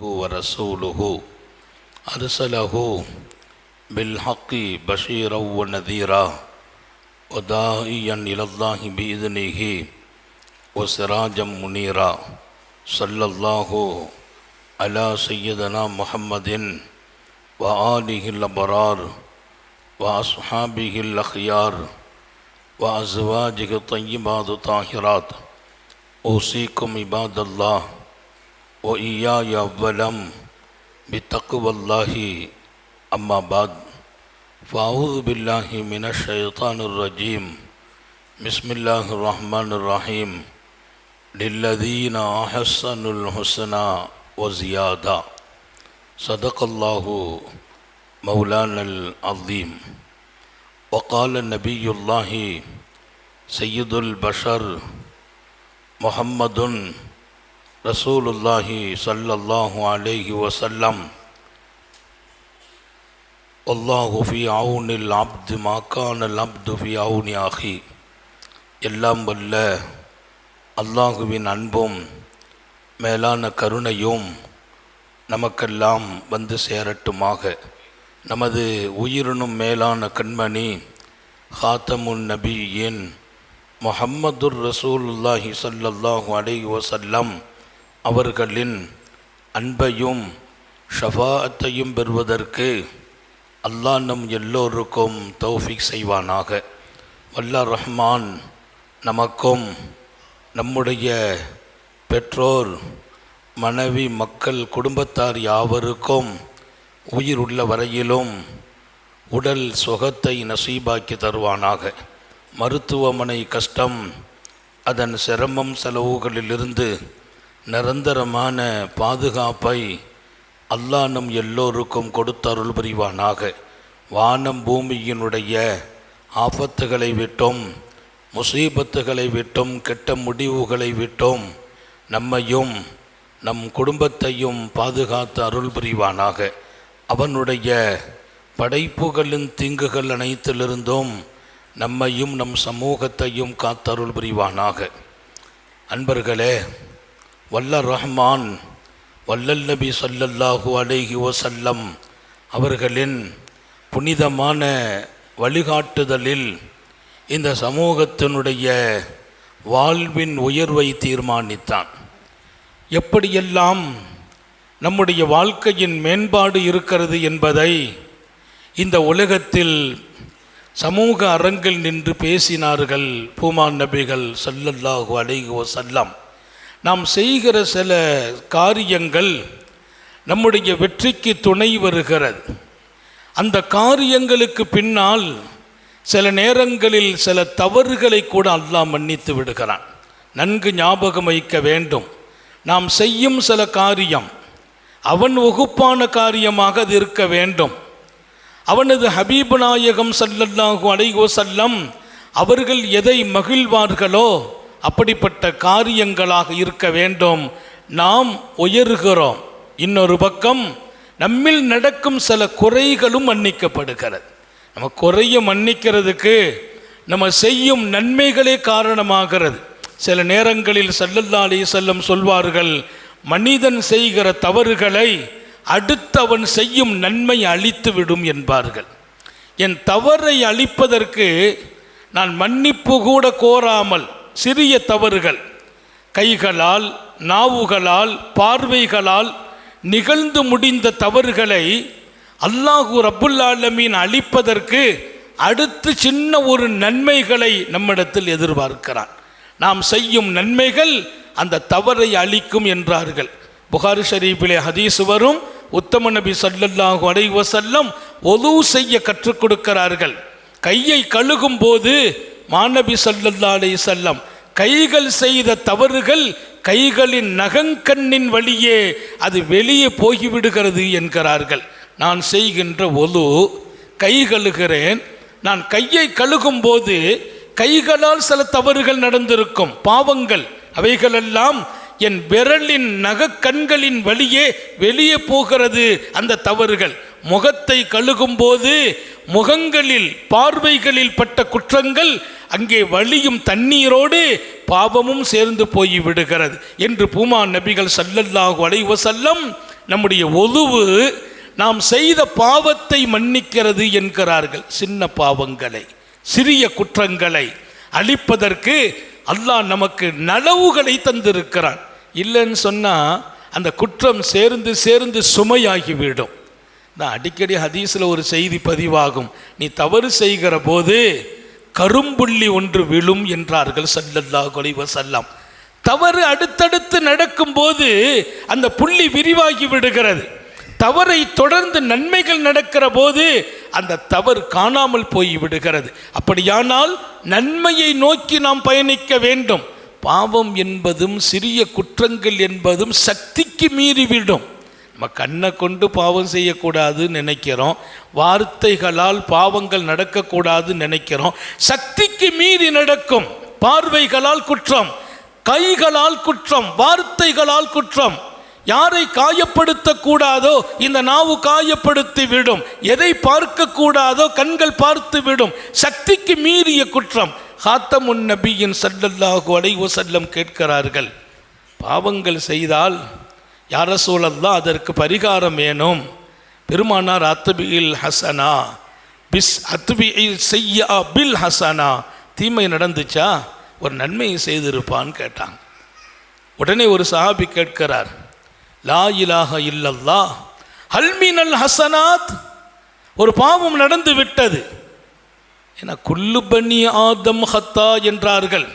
ورسوله أرسله بالحق بشيرا ونذيرا وداعيا إلى الله بإذنه وسراجا منيرا صلى الله على سيدنا محمد وآله الأبرار وأصحابه الأخيار وأزواجه الطيبات الطاهرات أوصيكم عباد الله وإياي أولا بتقوى الله أما بعد فأعوذ بالله من الشيطان الرجيم بسم الله الرحمن الرحيم للذين أحسنوا الحسنى وزيادة صدق الله مولانا العظيم. وقال نبي الله سيد البشر محمد رسول الله صلى الله عليه وسلم والله في عون العبد ما كان العبد في عون أخيه. எல்லாம் வல்ல அல்லாஹுவின் அன்பும் மேலான கருணையும் நமக்கெல்லாம் வந்து சேரட்டுமாக. நமது உயிரினும் மேலான கண்மணி ஹாத்தமுன் நபியின் முஹம்மதுர் ரசூலுல்லாஹி ஸல்லல்லாஹு அலைஹி வஸல்லம் அவர்களின் அன்பையும் ஷஃபாஅத்தையும் பெறுவதற்கு அல்லாஹ் நம் எல்லோருக்கும் தௌஃபீக் செய்வானாக. வல்ல ரஹ்மான் நமக்கும் நம்முடைய பெற்றோர் மனைவி மக்கள் குடும்பத்தார் யாவருக்கும் உயிர் உள்ள வரையிலும் உடல் சுகத்தை நசீபாக்கி தருவானாக. மருத்துவமனை கஷ்டம் அதன் சிரமம் செலவுகளிலிருந்து நிரந்தரமான பாதுகாப்பை அல்லாஹ் நம் எல்லோருக்கும் கொடுத்தருள் புரிவானாக. வானம் பூமியினுடைய ஆபத்துகளை விட்டும் முசீபத்துகளை விட்டும் கெட்ட முடிவுகளை விட்டும் நம்மையும் நம் குடும்பத்தையும் பாதுகாத்து அருள் புரிவானாக. அவனுடைய படைப்புகளின் தீங்குகள் அனைத்திலிருந்தும் நம்மையும் நம் சமூகத்தையும் காத்தருள் புரிவானாக. அன்பர்களே, வல்ல ரஹ்மான் வல்லல் நபி ஸல்லல்லாஹு அலைஹி வஸல்லம் அவர்களின் புனிதமான வழிகாட்டுதலில் இந்த சமூகத்தினுடைய வாழ்வின் உயர்வை தீர்மானித்தான். எப்படியெல்லாம் நம்முடைய வாழ்க்கையின் மேம்பாடு இருக்கிறது என்பதை இந்த உலகத்தில் சமூக அரங்கில் நின்று பேசினார்கள் பூமான் நபிகள் ஸல்லல்லாஹு அலைஹி வஸல்லம். நாம் செய்கிற சில காரியங்கள் நம்முடைய வெற்றிக்கு துணை வருகிறது. அந்த காரியங்களுக்கு பின்னால் சில நேரங்களில் சில தவறுகளை கூட அல்லாஹ் மன்னித்து விடுகிறான். நன்கு ஞாபகம் வைக்க வேண்டும், நாம் செய்யும் சில காரியம் அவன் வகுப்பான காரியமாக அது இருக்க வேண்டும். அவனது ஹபீபு நாயகம் ஸல்லல்லாஹு அலைஹி வஸல்லம் அவர்கள் எதை மகிழ்வார்களோ அப்படிப்பட்ட காரியங்களாக இருக்க வேண்டும். நாம் உயர்கிறோம், இன்னொரு பக்கம் நம்மில் நடக்கும் சில குறைகளும் மன்னிக்கப்படுகிறது. நம்ம குறைய மன்னிக்கிறதுக்கு நம்ம செய்யும் நன்மைகளே காரணமாகிறது. சில நேரங்களில் ஸல்லல்லாஹு அலைஹி வஸல்லம் சொல்வார்கள், மனிதன் செய்கிற தவறுகளை அடுத்தவன் செய்யும் நன்மை அழித்து விடும் என்பார்கள். என் தவறை அழிப்பதற்கு நான் மன்னிப்பு கூட கோராமல் சிறிய தவறுகள் கைகளால் நாவுகளால் பார்வைகளால் நிகழ்ந்து முடிந்த தவறுகளை அல்லாஹு ரப்புல் ஆலமீன் அழிப்பதற்கு அடுத்து சின்ன ஒரு நன்மைகளை நம்மிடத்தில் எதிர்பார்க்கிறான். நாம் செய்யும் நன்மைகள் அந்த தவறை அழிக்கும் என்றார்கள். புகாரி ஷரீஃபிலே ஹதீஸ் வரும், உத்தம நபி ஸல்லல்லாஹு அலைஹி வஸல்லம் ஒது செய்ய கற்றுக் கொடுக்கிறார்கள். கையை கழுகும் போது மாநபி ஸல்லல்லாஹு அலைஹி வஸல்லம் கைகள் செய்த தவறுகள் கைகளின் நகங்கண்ணின் வழியே அது வெளியே போய்விடுகிறது என்கிறார்கள். நான் செய்கின்ற ஒது, கை கழுகிறேன், நான் கையை கழுகும் போது கைகளால் சில தவறுகள் நடந்திருக்கும், பாவங்கள், அவைகளெல்லாம் என் விரலின் நகக்கண்களின் வழியே வெளியே போகிறது அந்த தவறுகள். முகத்தை கழுகும் போது முகங்களில் பார்வைகளில் பட்ட குற்றங்கள் அங்கே வழியும் தண்ணீரோடு பாவமும் சேர்ந்து போய் விடுகிறது என்று பூமான் நபிகள் ஸல்லல்லாஹு அலைஹி வஸல்லம் நம்முடைய ஒதுவு நாம் செய்த பாவத்தை மன்னிக்கிறது என்கிறார்கள். சின்ன பாவங்களை, சிறிய குற்றங்களை அழிப்பதற்கு அல்லாஹ் நமக்கு நலவுகளை தந்திருக்கிறான். இல்லைன்னு சொன்னால் அந்த குற்றம் சேர்ந்து சேர்ந்து சுமையாகிவிடும். நான் அடிக்கடி ஹதீஸில் ஒரு செய்தி பதிவாகும், நீ தவறு செய்கிற போது கரும்புள்ளி ஒன்று விழும் என்றார்கள் ஸல்லல்லாஹு அலைஹி வஸல்லம். தவறு அடுத்தடுத்து நடக்கும்போது அந்த புள்ளி விரிவாகி விடுகிறது. தவறை தொடர்ந்து நன்மைகள் நடக்கிற போது அந்த தவறு காணாமல் போய் விடுகிறது. அப்படியானால் நன்மையை நோக்கி நாம் பயணிக்க வேண்டும். பாவம் என்பதும் சிறிய குற்றங்கள் என்பதும் சக்திக்கு மீறிவிடும். நம்ம கண்ணை கொண்டு பாவம் செய்யக்கூடாதுன்னு நினைக்கிறோம், வார்த்தைகளால் பாவங்கள் நடக்கக்கூடாதுன்னு நினைக்கிறோம். சக்திக்கு மீறி நடக்கும். பார்வைகளால் குற்றம், கைகளால் குற்றம், வார்த்தைகளால் குற்றம். யாரை காயப்படுத்தக்கூடாதோ இந்த நாவு காயப்படுத்தி விடும், எதை பார்க்கக்கூடாதோ கண்கள் பார்த்து விடும். சக்திக்கு மீறிய குற்றம். ஹாத்தமுன் நபியின் ஸல்லல்லாஹு அலைஹி வஸல்லம் கேட்கிறார்கள், பாவங்கள் செய்தால் யா ரசூலல்லாஹ் அதற்கு பரிகாரம் வேணும். பெருமானார் அத்பிஇல் ஹசனா பிஸ் அத்பிஇல் செய்யா பில் ஹசனா, தீமை நடந்துச்சா ஒரு நன்மையை செய்திருப்பான்னு கேட்டாங்க. உடனே ஒரு சஹாபி கேட்கிறார், லா இலாஹ இல்லல்லாஹ் ஹல் மினல் ஹசனாத், ஒரு பாவம் நடந்து விட்டது. ஏன்னா குல்லு பனி ஆதம் ஹத்தா என்றார்கள்.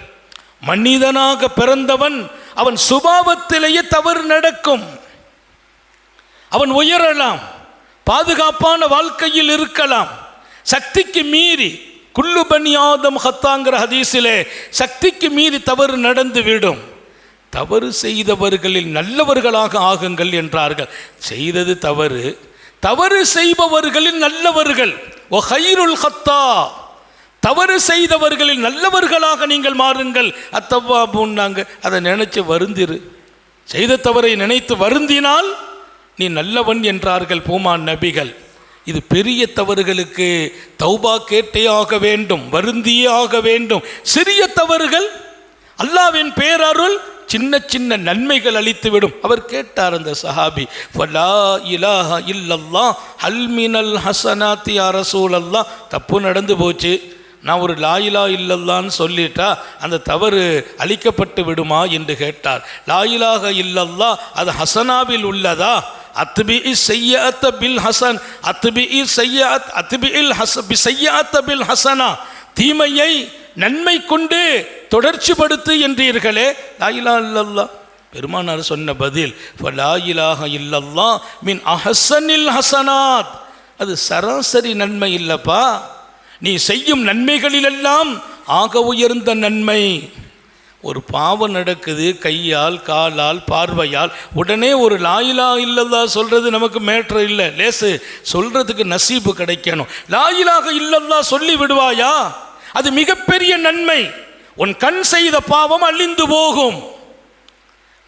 மனிதனாக பிறந்தவன் அவன் சுபாவத்திலேயே தவறு நடக்கும். அவன் உயரலாம், பாதுகாப்பான வாழ்க்கையில் இருக்கலாம். சக்திக்கு மீறி குல்லு பனி ஆதம் ஹத்தாங்கிற ஹதீஸிலே சக்திக்கு மீறி தவறு நடந்து விடும். தவறு செய்தவர்களில் நல்லவர்களாக ஆகுங்கள் என்றார்கள். செய்தது தவறு, தவறு செய்பவர்களில் நல்லவர்கள். ஓ ஹைருல் ஹத்தா, தவறு செய்தவர்களில் நல்லவர்களாக நீங்கள் மாறுங்கள். அத்தவ்வாபுன்னாங்க. அதை நினைச்சு வருந்திரு. செய்த தவறை நினைத்து வருந்தினால் நீ நல்லவன் என்றார்கள் பூமான் நபிகள். இது பெரிய தவறுகளுக்கு தௌபா கேட்டே ஆக வேண்டும், வருந்தியே ஆக வேண்டும். சிறிய தவறுகள் அல்லாஹ்வின் பேரருள் சின்ன சின்ன நன்மைகள் அளித்துவிடும். அவர் கேட்டார் அந்த சஹாபி, ஃபலா இலாஹ இல்லல்லாஹ் ஹல் மினல் ஹஸனாத்தி யா ரசூலல்லாஹ், தப்பு நடந்து போச்சு, நான் ஒரு லா இலாஹ இல்லல்லான்னு சொல்லிட்டா அந்த தவறு அழிக்கப்பட்டு விடுமா என்று கேட்டார். லா இலாஹ இல்லல்லாஹ் அது ஹசனாவில் உள்ளதா? அத்பிஇ ஸய்யிஅத பில் ஹஸன், அத்பிஇ ஸய்யிஅத் அத்பிஇல் ஸய்யிஅத பில் ஹஸனா, தீமையை நன்மை கொண்டு தொடர்ச்சிப்படுத்து என்றீர்களே. லா இலாஹ இல்லல்லாஹ், பெருமானார் சொன்ன பதில், லா இலாஹ இல்லல்லாஹ் மின் அஹ்ஸனில் ஹஸனாத், அது சராசரி நன்மை இல்லப்பா, நீ செய்யும் நன்மைகளிலெல்லாம் ஆக உயர்ந்த நன்மை. ஒரு பாவம் நடக்குது, கையால் காலால் பார்வையால், உடனே ஒரு லா இலாஹ இல்லல்லாஹ் சொல்றது நமக்கு மேட்ரு இல்லை, லேசு. சொல்றதுக்கு நசீபு கிடைக்கணும். லா இலாஹ இல்லல்லாஹ் சொல்லி விடுவாயா, அது மிகப்பெரிய நன்மை. உன் கண் செய்த பாவம் அழிந்து போகும்.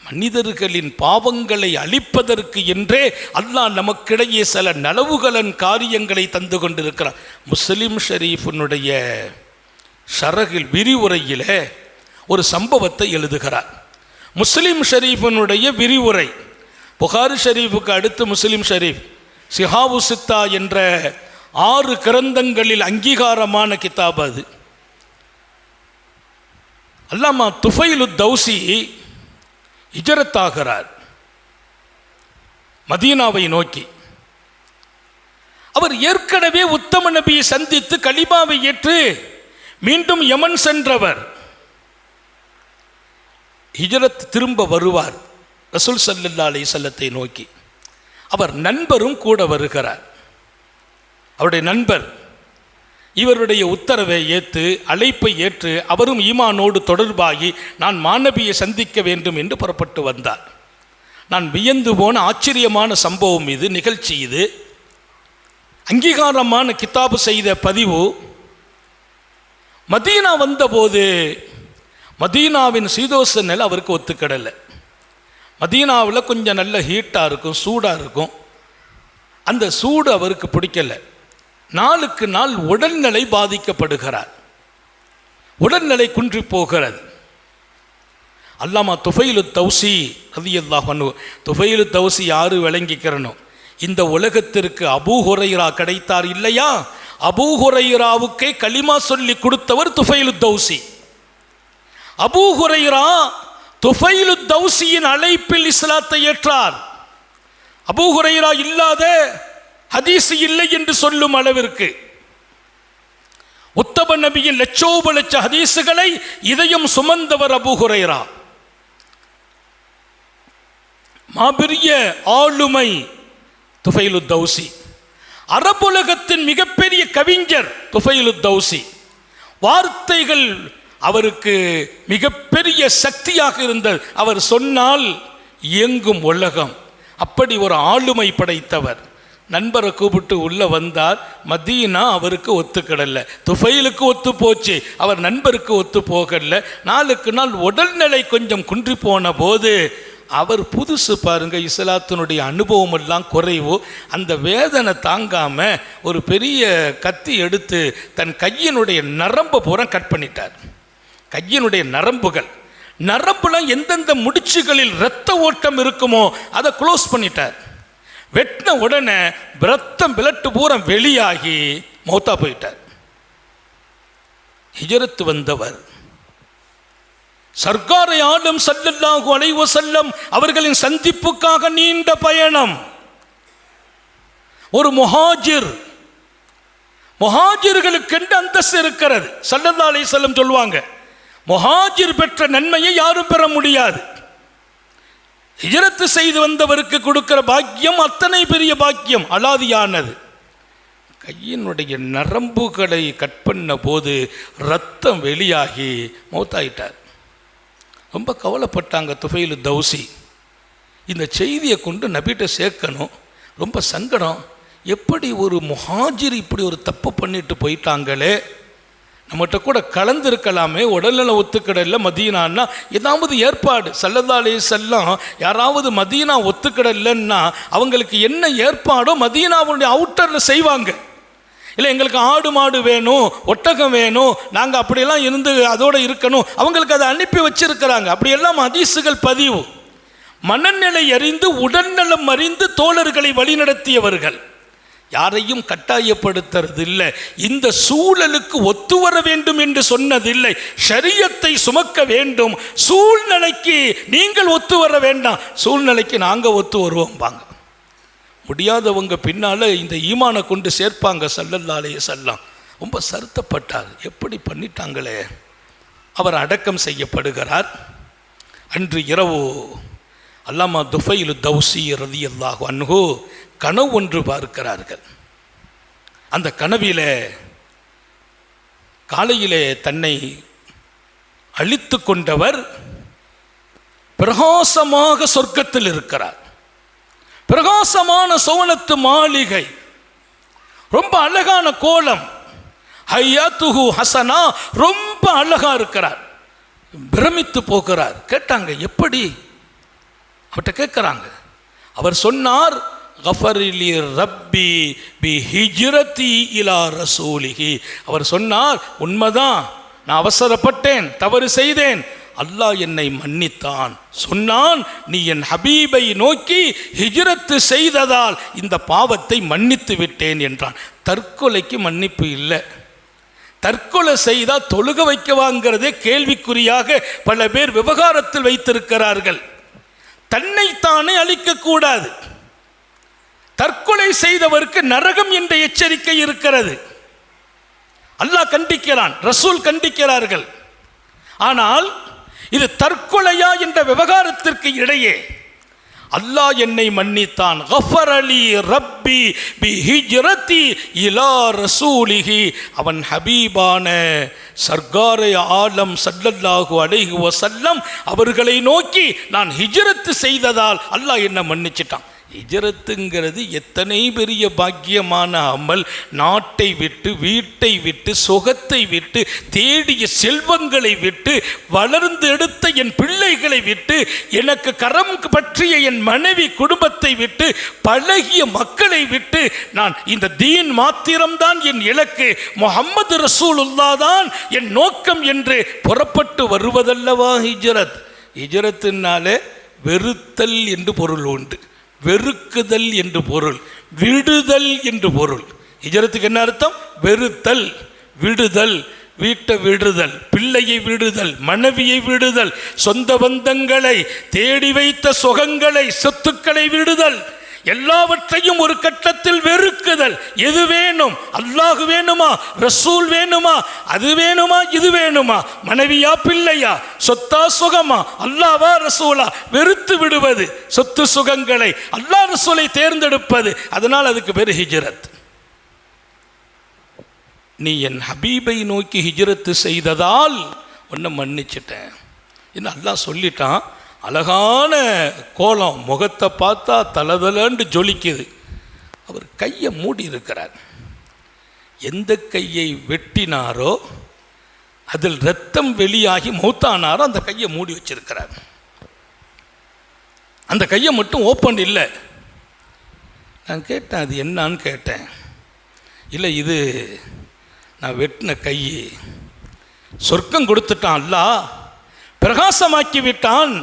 மனிதர்களின் பாவங்களை அழிப்பதற்கு என்றே அல்லாஹ் நமக்கிடையே சில நலவுகளன் காரியங்களை தந்து கொண்டிருக்கிறார். முஸ்லிம் ஷரீஃபினுடைய ஷரகில் விரிவுரையிலே ஒரு சம்பவத்தை எழுதுகிறார். முஸ்லிம் ஷரீஃபினுடைய விரிவுரை, புகாரி ஷரீஃபுக்கு அடுத்து முஸ்லிம் ஷரீஃப், சிஹாவு சித்தா என்ற 6 கிரந்தங்களில் அங்கீகாரமான கிதாப் அது. அல்லாமா துஃபைலு தௌசி ஹிஜ்ரத்தாகிறார் மதீனாவை நோக்கி. அவர் ஏற்கனவே உத்தம நபியை சந்தித்து கலிமாவை ஏற்று மீண்டும் யமன் சென்றவர். ஹிஜ்ரத் திரும்ப வருவார் ரசூல் ஸல்லல்லாஹு அலைஹி வஸல்லத்தை நோக்கி. அவர் நண்பரும் கூட வருகிறார். அவருடைய நண்பர் இவருடைய உத்தரவை ஏற்று, அழைப்பை ஏற்று அவரும் ஈமானோடு தொடர்பாகி நான் மாநபியை சந்திக்க வேண்டும் என்று புறப்பட்டு வந்தார். நான் வியந்து போன ஆச்சரியமான சம்பவம் இது, நிகழ்ச்சி இது. அங்கீகாரமான கிதாபு செய்த பதிவு. மதீனா வந்தபோது மதீனாவின் சீதோஷ நிலை அவருக்கு ஒத்துக்கிடலை. மதீனாவில் கொஞ்சம் நல்ல ஹீட்டாக இருக்கும், சூடாக இருக்கும். அந்த சூடு அவருக்கு பிடிக்கலை. நாளுக்கு நாள் உடல்நிலை பாதிக்கப்படுகிறார். உடல்நிலை குன்றி போகிறது. அல்லாமா துஃபைலு தௌசி ரலியல்லாஹு அன்ஹு. துஃபைலு தௌசி யாரு விளங்கிக்கிறனோ, இந்த உலகத்திற்கு அபூ ஹுரைரா கிடைத்தார் இல்லையா, அபூ ஹுரைராவுக்கே கலிமா சொல்லி கொடுத்தவர் துஃபைலு தௌசி. அபூ ஹுரைரா துஃபைலு தௌசியின் அழைப்பில் இஸ்லாத்தை ஏற்றார். அபூ ஹுரைரா இல்லாத ஹதீஸ் இல்லை என்று சொல்லும் அளவிற்கு உத்தம நபியின் லட்சோப லட்ச ஹதீசுகளை இதயம் சுமந்தவர் அபூ ஹுரைரா. மாபெரிய ஆளுமை துஃபைலு தௌசி. அரபுலகத்தின் மிகப்பெரிய கவிஞர் துஃபைலு தௌசி. வார்த்தைகள் அவருக்கு மிகப்பெரிய சக்தியாக இருந்தது. அவர் சொன்னால் இயங்கும் உலகம். அப்படி ஒரு ஆளுமை படைத்தவர். நண்பரை கூப்பிட்டு உள்ள வந்தார். மதீனா அவருக்கு ஒத்துக்கிடல, துஃபைலுக்கு ஒத்து போச்சு, அவர் நண்பருக்கு ஒத்து போகல. நாளுக்கு நாள் உடல்நிலை கொஞ்சம் குன்றி போன போது, அவர் புதுசு பாருங்க, இஸ்லாத்தினுடைய அனுபவம் எல்லாம் குறைவோ, அந்த வேதனை தாங்காம ஒரு பெரிய கத்தி எடுத்து தன் கையினுடைய நரம்பை பூரா கட் பண்ணிட்டார். கையினுடைய நரம்புலாம் எந்தெந்த முடிச்சுகளில் இரத்த ஓட்டம் இருக்குமோ அதை க்ளோஸ் பண்ணிட்டார். வெட்டின உடனே ரத்தம் பிளட்டு பூரா வெளியாகி மௌத்தா போயிட்டார். ஹிஜ்ரத் வந்தவர் சர்க்காரை ஆலம் ஸல்லல்லாஹு அலைஹி வஸல்லம் அவர்களின் சந்திப்புக்காக நீண்ட பயணம். ஒரு முஹாஜிர்களுக்கு அந்தஸ்து இருக்கிறது. ஸல்லல்லாஹு அலைஹி வஸல்லம் சொல்லுவாங்க, முஹாஜிர் பெற்ற நன்மையை யாரும் பெற முடியாது. ஹிஜ்ரத் செய்து வந்தவருக்கு கொடுக்கிற பாக்கியம் அத்தனை பெரிய பாக்கியம், அலாதியானது. கையினுடைய நரம்புகளை கட் பண்ண போது ரத்தம் வெளியாகி மௌத்தாயிட்டார். ரொம்ப கவலைப்பட்டாங்க துஃபைலு தௌசி. இந்த செய்தியை கொண்டு நபிட்ட சேர்க்கணும். ரொம்ப சங்கடம். எப்படி ஒரு முஹாஜிர் இப்படி ஒரு தப்பு பண்ணிட்டு போயிட்டாங்களே, நம்மகிட்ட கூட கலந்துருக்கலாமே, உடல்நல ஒத்துக்கிடல மதீனான்னா ஏதாவது ஏற்பாடு. ஸல்லல்லாஹு அலைஹி வஸல்லம் யாராவது மதீனா ஒத்துக்கிடலன்னா அவங்களுக்கு என்ன ஏற்பாடோ மதீனாவுடைய அவுட்டரில் செய்வாங்க. இல்லை எங்களுக்கு ஆடு மாடு வேணும், ஒட்டகம் வேணும், நாங்கள் அப்படியெல்லாம் இருந்து அதோடு இருக்கணும், அவங்களுக்கு அதை அனுப்பி வச்சிருக்கிறாங்க. அப்படியெல்லாம் ஹதீஸுகள் பதிவு. மனநிலை அறிந்து உடல்நலம் அறிந்து தோழர்களை வழிநடத்தியவர்கள். யாரையும் கட்டாயப்படுத்துறது இல்லை, இந்த சூழலுக்கு ஒத்து வர வேண்டும் என்று சொன்னதில்லை. ஷரியத்தை சுமக்க வேண்டும், சூழ்நிலைக்கு நீங்கள் ஒத்து வர வேண்டாம், சூழ்நிலைக்கு நாங்கள் ஒத்து வருவோம் பாங்க. முடியாதவங்க பின்னால் இந்த ஈமானை கொண்டு சேர்ப்பாங்க. ஸல்லல்லாஹு அலைஹி வஸல்லம் ரொம்ப வருத்தப்பட்டார். எப்படி பண்ணிட்டாங்களே. அவர் அடக்கம் செய்யப்படுகிறார். அன்று இரவு அல்லாமா துஃபைலு தௌசி ரலியல்லாஹு அன்ஹு கனவு ஒன்று பார்க்கிறார்கள். அந்த கனவிலே காலையிலே தன்னை அழித்து கொண்டவர் பிரகாசமாக சொர்க்கத்தில் இருக்கிறார். பிரகாசமான சோனத்து மாளிகை, ரொம்ப அழகான கோலம், ஹையாத்துஹு ஹசனா, ரொம்ப அழகா இருக்கிறார். பிரமித்து போகிறார். கேட்டாங்க எப்படி, அவர்கிட்ட கேட்குறாங்க. அவர் சொன்னார், கஃபரிலி ரப்பி பி ஹிஜ்ரதி இலா ரசூலிஹி. அவர் சொன்னார், உண்மைதான், நான் அவசரப்பட்டேன், தவறு செய்தேன், அல்லாஹ் என்னை மன்னித்தான். சொன்னான், நீ என் ஹபீபை நோக்கி ஹிஜ்ரத்து செய்ததால் இந்த பாவத்தை மன்னித்து விட்டேன் என்றான். தற்கொலைக்கு மன்னிப்பு இல்லை. தற்கொலை செய்தால் தொழுக வைக்கவாங்கிறதே கேள்விக்குறியாக பல பேர் விவகாரத்தில் வைத்திருக்கிறார்கள். தன்னைத்தானே அழிக்கக்கூடாது. தற்கொலை செய்தவருக்கு நரகம் என்ற எச்சரிக்கை இருக்கிறது. அல்லாஹ் கண்டிக்கிறான், ரசூல் கண்டிக்கிறார்கள். ஆனால் இது தற்கொலையா என்ற விவகாரத்திற்கு இடையே அல்லாஹ் என்னை மன்னித்தான், கஃபரலி ரப்பி பி ஹிஜ்ரதி இலா ரசூலிஹி, அவன் ஹபீபான சர்க்காரை ஆலம் ஸல்லல்லாஹு அலைஹி வஸல்லம் அவர்களை நோக்கி நான் ஹிஜ்ரத் செய்ததால் அல்லாஹ் என்னை மன்னிச்சிட்டான். ஹிஜ்ரத்துங்கிறது எத்தனை பெரிய பாக்கியமான அமல். நாட்டை விட்டு, வீட்டை விட்டு, சுகத்தை விட்டு, தேடிய செல்வங்களை விட்டு, வளர்ந்து எடுத்த என் பிள்ளைகளை விட்டு, எனக்கு கரம் பற்றிய என் மனைவி குடும்பத்தை விட்டு, பழகிய மக்களை விட்டு, நான் இந்த தீன் மாத்திரம்தான் என் இலக்கு, முஹம்மது ரசூலுல்லாஹ் தான் என் நோக்கம் என்று புறப்பட்டு வருவதல்லவா ஹிஜ்ரத். ஹிஜ்ரத்துனாலே வெறுத்தல் என்று பொருள் உண்டு, வெறுக்குதல் என்று பொருள், விடுதல் என்று பொருள். ஹிஜ்ரத்துக்கு என்ன அர்த்தம்? வெறுத்தல், விடுதல், வீட்டை விடுதல், பிள்ளையை விடுதல், மனைவியை விடுதல், சொந்த பந்தங்களை, தேடி வைத்த சுகங்களை, சொத்துக்களை விடுதல், எல்லாவற்றையும் ஒரு கட்டத்தில் வெறுக்குதல். எது வேணும்? அல்லாஹ் வேணுமா, ரசூல் வேணுமா, அது வேணுமா, இது வேணுமா, மனைவியா, பிள்ளையா, சொத்தா, சுகமா, அல்லாவா, ரசூலா, வெறுத்து விடுவது. சொத்து சுகங்களை, அல்லாஹ் ரசூலை தேர்ந்தெடுப்பது. அதனால் அதுக்கு பேர் ஹிஜ்ரத். நீ என் ஹபீபை நோக்கி ஹிஜ்ரத்து செய்ததால் உன்னை மன்னிச்சிட்டேன் என்று அல்லாஹ் சொல்லிட்டான். அழகான கோலம், முகத்தை பார்த்தா தலதலன்னு ஜொலிக்குது. அவர் கையை மூடி இருக்கிறார். எந்த கையை வெட்டினாரோ அதில் ரத்தம் வெளியாகி மௌத்தானாரோ அந்த கையை மூடி வச்சிருக்கிறார். அந்த கையை மட்டும் ஓப்பன் இல்லை. நான் கேட்டேன், அது என்னான்னு கேட்டேன். இல்லை, இது நான் வெட்டின கை. சொர்க்கம் கொடுத்துட்டான் அல்லாஹ், பிரகாசமாக்கி விட்டான்.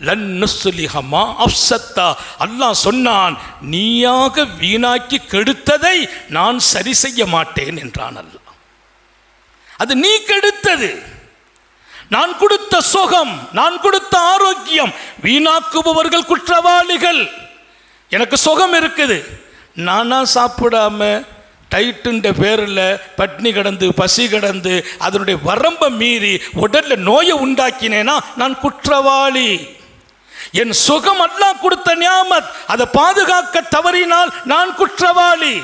லன்னுஸ்லிஹமா அஃப்ஸத்தா, அல்லாஹ் சொன்னான், நீயாக வீணாக்கி கெடுத்ததை நான் சரி செய்ய மாட்டேன் என்றான் அல்லாஹ். அது நீ கெடுத்தது. நான் கொடுத்த சுகம், நான் கொடுத்த ஆரோக்கியம், வீணாக்குபவர்கள் குற்றவாளிகள். எனக்கு சுகம் இருக்குது, நானா சாப்பிடாம டைட்டுன்ற பேரில் பட்னி கிடந்து பசி கிடந்து அதனுடைய வரம்பை மீறி உடல்ல நோயை உண்டாக்கினேனா நான் குற்றவாளி. என் சுகம் அல்லாஹ் கொடுத்த நியாமத், அதை பாதுகாக்க தவறினால் நான் குற்றவாளி.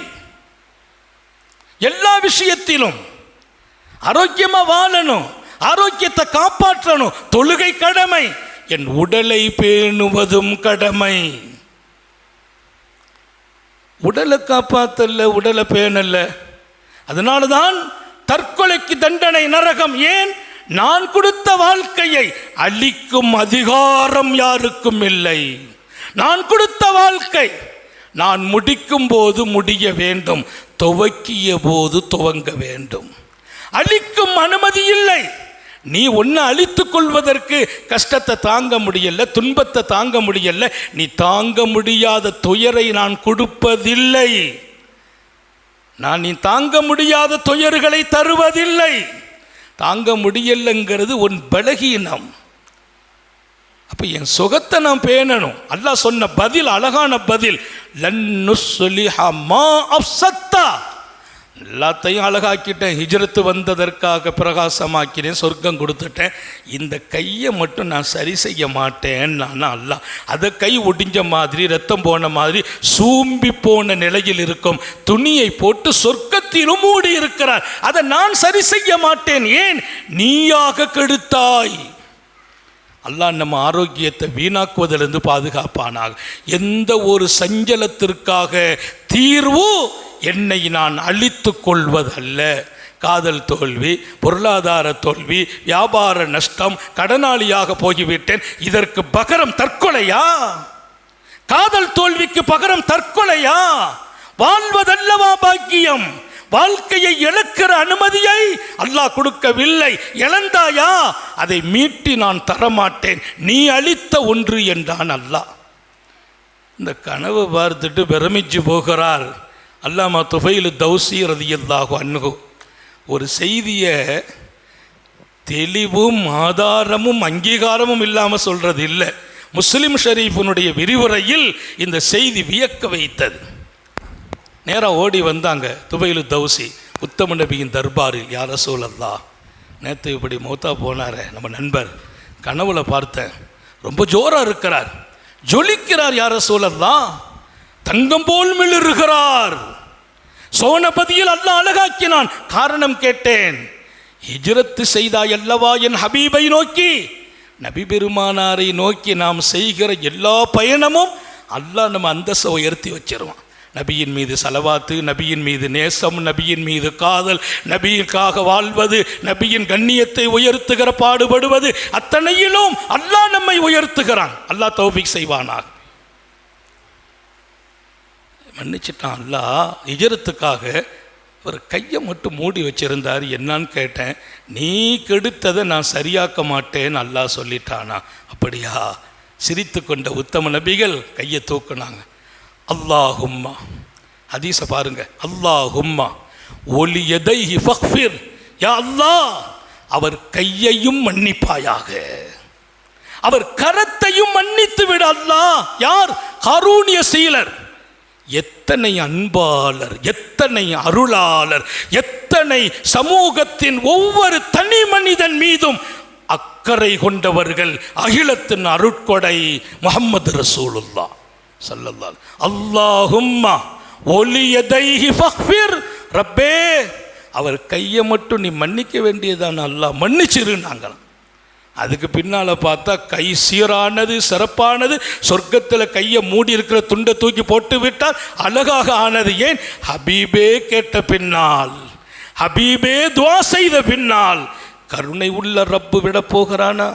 எல்லா விஷயத்திலும் ஆரோக்கியமா வாழணும், ஆரோக்கியத்தை காப்பாற்றணும், தொழுகை கடமை, என் உடலை பேணுவதும் கடமை. உடலை காப்பாற்றல, உடலை பேணல்ல, அதனால தான் தற்கொலைக்கு தண்டனை, நரகம். ஏன்? நான் கொடுத்த வாழ்க்கையை அழிக்கும் அதிகாரம் யாருக்கும் இல்லை. நான் கொடுத்த வாழ்க்கை நான் முடிக்கும் போது முடிய வேண்டும், துவக்கிய போது துவங்க வேண்டும். அழிக்கும் அனுமதி இல்லை. நீ ஒன்று அழித்துக் கொள்வதற்கு கஷ்டத்தை தாங்க முடியல, துன்பத்தை தாங்க முடியல, நீ தாங்க முடியாத துயரை நான் கொடுப்பதில்லை. நான் நீ தாங்க முடியாத துயர்களை தருவதில்லை. தாங்க முடியலைங்கிறது உன் பலகீனம். அப்போ என் சுகத்தை நான் பேணணும். அல்லாஹ் சொன்ன பதில் அழகான பதில், லன்னுஸ்லிஹமா அஃப்ஸத்தா, எல்லாத்தையும் அழகாக்கிட்டேன், ஹிஜ்ரத்து வந்ததற்காக பிரகாசமாக்கினேன், சொர்க்கம் கொடுத்துட்டேன், இந்த கையை மட்டும் நான் சரி செய்ய மாட்டேன். நான் அல்லாஹ் அதை கை ஒடிஞ்ச மாதிரி, ரத்தம் போன மாதிரி, சூம்பி போன நிலையில் இருக்கும் துணியை போட்டு சொர்க்கத்திலும் மூடி இருக்கிறார். அதை நான் சரி செய்ய மாட்டேன். ஏன்? நீயாக கெடுத்தாய். அல்லாஹ் நம்ம ஆரோக்கியத்தை வீணாக்குவதிலிருந்து பாதுகாப்பானாக. எந்த ஒரு சஞ்சலத்திற்காக தீர்வு என்னை நான் அழித்து கொள்வதல்ல. காதல் தோல்வி, பொருளாதார தோல்வி, வியாபார நஷ்டம், கடனாளியாக போய்விட்டேன், இதற்கு பகரம் தற்கொலையா? காதல் தோல்விக்கு பகரம் தற்கொலையா? வாழ்வதல்லவா பாக்கியம்? வாழ்க்கையை இழக்கிற அனுமதியை அல்லாஹ் கொடுக்கவில்லை. இழந்தாயா? அதை மீட்டி நான் தரமாட்டேன், நீ அளித்த ஒன்று என்றான் அல்லாஹ். இந்த கனவு பார்த்துட்டு பிரமிச்சு போகிறார் அல்லாமா துஃபைல் தௌசி ரலியல்லாஹு அன்ஹு. ஒரு செய்தியை தெளிவும் ஆதாரமும் அங்கீகாரமும் இல்லாமல் சொல்றது இல்லை. முஸ்லிம் ஷரீஃபினுடைய விரிவுரையில் இந்த செய்தி வியக்க வைத்தது. நேராக ஓடி வந்தாங்க துஃபைல் தௌசி உத்தம நபியின் தர்பாரில். யா ரசூலல்லாஹ், நேற்று இப்படி மௌத்தா போனாரே நம்ம நண்பர், கனவுல பார்த்தேன், ரொம்ப ஜோராக இருக்கிறார், ஜொலிக்கிறார். யா ரசூலல்லாஹ், தங்கம் போல் மிளிருகிறார். சோனபதியில் அல்லாஹ் அழகாக்கினான். காரணம் கேட்டேன். ஹிஜ்ரத்து செய்தாய் அல்லவா என் ஹபீபை நோக்கி, நபி பெருமானாரை நோக்கி நாம் செய்கிற எல்லா பயணமும் அல்லாஹ் நம்ம அந்தஸ்தை உயர்த்தி வச்சிருவான். நபியின் மீது சலவாத்து, நபியின் மீது நேசம், நபியின் மீது காதல், நபியிற்காக வாழ்வது, நபியின் கண்ணியத்தை உயர்த்துகிற பாடுபடுவது, அத்தனையிலும் அல்லாஹ் நம்மை உயர்த்துகிறான். அல்லாஹ் தௌஃபீக் செய்வானாக. மன்னிச்சிட்டான் அல்லாஹ். ஹிஜ்ரத்துக்காக அவர் கையை மட்டும் மூடி வச்சிருந்தார். என்னான்னு கேட்டேன். நீ கெடுத்ததை நான் சரியாக்க மாட்டேன்னு அல்லாஹ் சொல்லிட்டானா? அப்படியா? சிரித்து கொண்ட உத்தம நபிகள் கையை தூக்குனாங்க. அல்லாஹும்மா, ஹதீஸை பாருங்க. அல்லாஹும்மா ஒலி எதைஹி ஃபக்ஃபிர், யா அல்லாஹ் அவர் கையையும் மன்னிப்பாயாக, அவர் கரத்தையும் மன்னித்து விட அல்லாஹ். யார்? ஹாரூன் யஸீலர். எத்தனை அன்பாளர், எத்தனை அருளாளர், எத்தனை சமூகத்தின் ஒவ்வொரு தனி மனிதன் மீதும் அக்கறை கொண்டவர்கள். அகிலத்தின் அருட்கொடை முஹம்மது ரசூலுல்லாஹ் ஸல்லல்லாஹு. அல்லாஹும்மா ஒலி யதைஹி ஃபக்ஃபிர், ரப்பே அவர் கையை மட்டும் நீ மன்னிக்க வேண்டியதான அல்லாஹ் மன்னிச்சிருந்தாங்களாம். அதுக்கு பின்னால் பார்த்தா கை சீரானது, சிறப்பானது. சொர்க்கத்தில் கையை மூடி இருக்கிற துண்டை தூக்கி போட்டு விட்டால் அழகாக ஆனது. ஏன்? ஹபீபே கேட்ட பின்னால், ஹபீபே துவா செய்த பின்னால் கருணை உள்ள ரப்பு விட போகிறானா?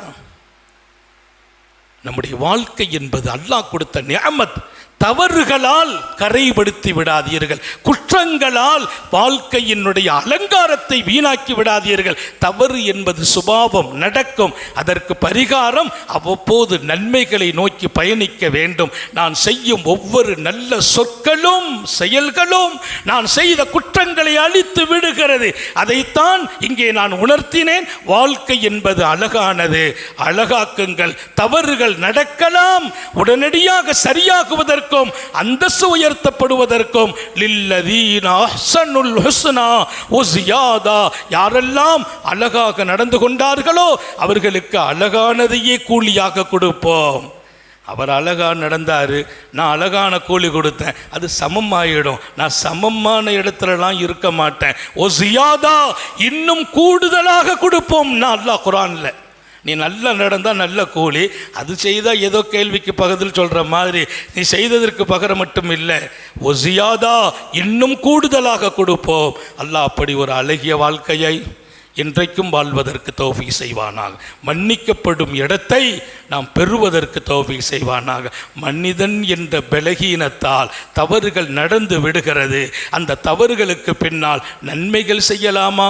நம்முடைய வாழ்க்கை என்பது அல்லாஹ் கொடுத்த நிஅமத். தவறுகளால் கரைப்படுத்தி விடாதீர்கள், குற்றங்களால் வாழ்க்கையினுடைய அலங்காரத்தை வீணாக்கி விடாதீர்கள். தவறு என்பது சுபாவம், நடக்கும். அதற்கு பரிகாரம் அவ்வப்போது நன்மைகளை நோக்கி பயணிக்க வேண்டும். நான் செய்யும் ஒவ்வொரு நல்ல சொற்களும் செயல்களும் நான் செய்த குற்றங்களை அழித்து விடுகிறது. அதைத்தான் இங்கே நான் உணர்த்தினேன். வாழ்க்கை என்பது அழகானது, அழகாக்குங்கள். தவறுகள் நடக்கலாம், உடனடியாக சரியாகுவதற்கு, அந்தஸ்து உயர்த்தப்படுவதற்கும் லில்லதீன அஹ்ஸனுல் ஹுஸ்னா வ ஸியாதா, யாரெல்லாம் அழகாக நடந்து கொண்டார்களோ அவர்களுக்கு அழகானதையே கூலியாக கொடுப்போம். அவர் அழகாக நடந்தார், நான் அழகான கூலி கொடுத்தேன், அது சமமாயிடும். நான் சமமான இடத்துலலாம் இருக்க மாட்டேன். ஓ ஸியாதா, இன்னும் கூடுதலாக கொடுப்போம். நான் அல்லாஹ் குர்ஆன்ல, நீ நல்லா நடந்தால் நல்ல கூலி, அது செய்தால் ஏதோ கேள்விக்கு பக்கத்தில் சொல்கிற மாதிரி நீ செய்ததற்கு பகரம் மட்டும் இல்லை, ஒசியாதா இன்னும் கூடுதலாக கொடுப்போம். அல்லாஹ் அப்படி ஒரு அழகிய வாழ்க்கையை இன்றைக்கும் வாழ்வதற்கு தௌஃபீக் செய்வானாக. மன்னிக்கப்படும் இடத்தை நாம் பெறுவதற்கு தௌஃபீக் செய்வானாக. மனிதன் என்ற பலகீனத்தால் தவறுகள் நடந்து விடுகிறது. அந்த தவறுகளுக்கு பின்னால் நன்மைகள் செய்யலாமா?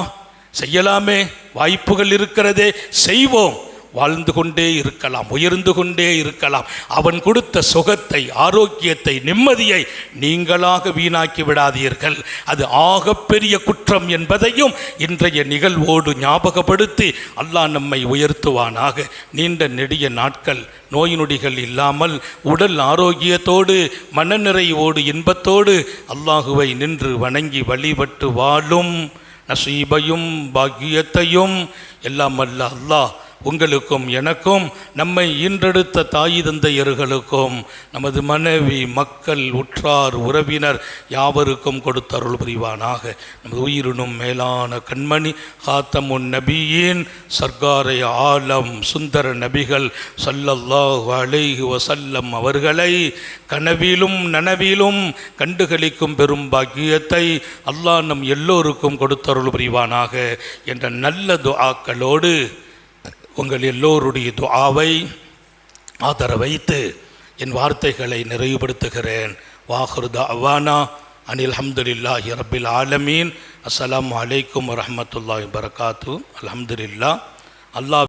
செய்யலாமே, வாய்ப்புகள் இருக்கிறதே, செய்வோம். வாழ்ந்து கொண்டே இருக்கலாம், உயர்ந்து கொண்டே இருக்கலாம். அவன் கொடுத்த சுகத்தை, ஆரோக்கியத்தை, நிம்மதியை நீங்களாக வீணாக்கி விடாதீர்கள். அது ஆகப்பெரிய குற்றம் என்பதையும் இன்றைய நிகழ்வோடு ஞாபகப்படுத்தி அல்லாஹ் நம்மை உயர்த்துவானாக. நீண்ட நெடிய நாட்கள் நோய் நொடிகள் இல்லாமல் உடல் ஆரோக்கியத்தோடு மனநிறைவோடு இன்பத்தோடு அல்லாஹுவை நின்று வணங்கி வழிபட்டு வாழும் நசீபையும் பாக்கியத்தையும் எல்லாம் அல்ல அல்லாஹ் உங்களுக்கும் எனக்கும், நம்மை ஈன்றெடுத்த தாய் தந்தையர்களுக்கும், நமது மனைவி, மக்கள், உற்றார், உறவினர் யாவருக்கும் கொடுத்தருள் புரிவானாக. நமது உயிரினும் மேலான கண்மணி ஹாத்தமுன் நபியின் சர்க்காரை ஆலம் சுந்தர நபிகள் ஸல்லல்லாஹு அலைஹி வஸல்லம் அவர்களை கனவிலும் நனவிலும் கண்டுகளிக்கும் பெரும் பாக்கியத்தை அல்லாஹ் நம் எல்லோருக்கும் கொடுத்தருள் புரிவானாக என்ற நல்ல துஆக்களோடு உங்கள் எல்லோருடைய துஆவை ஆதரவைத்து என் வார்த்தைகளை நிறைவுபடுத்துகிறேன். வாஹிரு தஅவானா அனில் ஹம்துலில்லாஹி ரப்பில் ஆலமீன். அஸ்ஸலாமு அலைக்கும் வரஹ்மத்துல்லாஹி வபரகாத்துஹு. அல்ஹம்துலில்லாஹ். அல்லாஹ்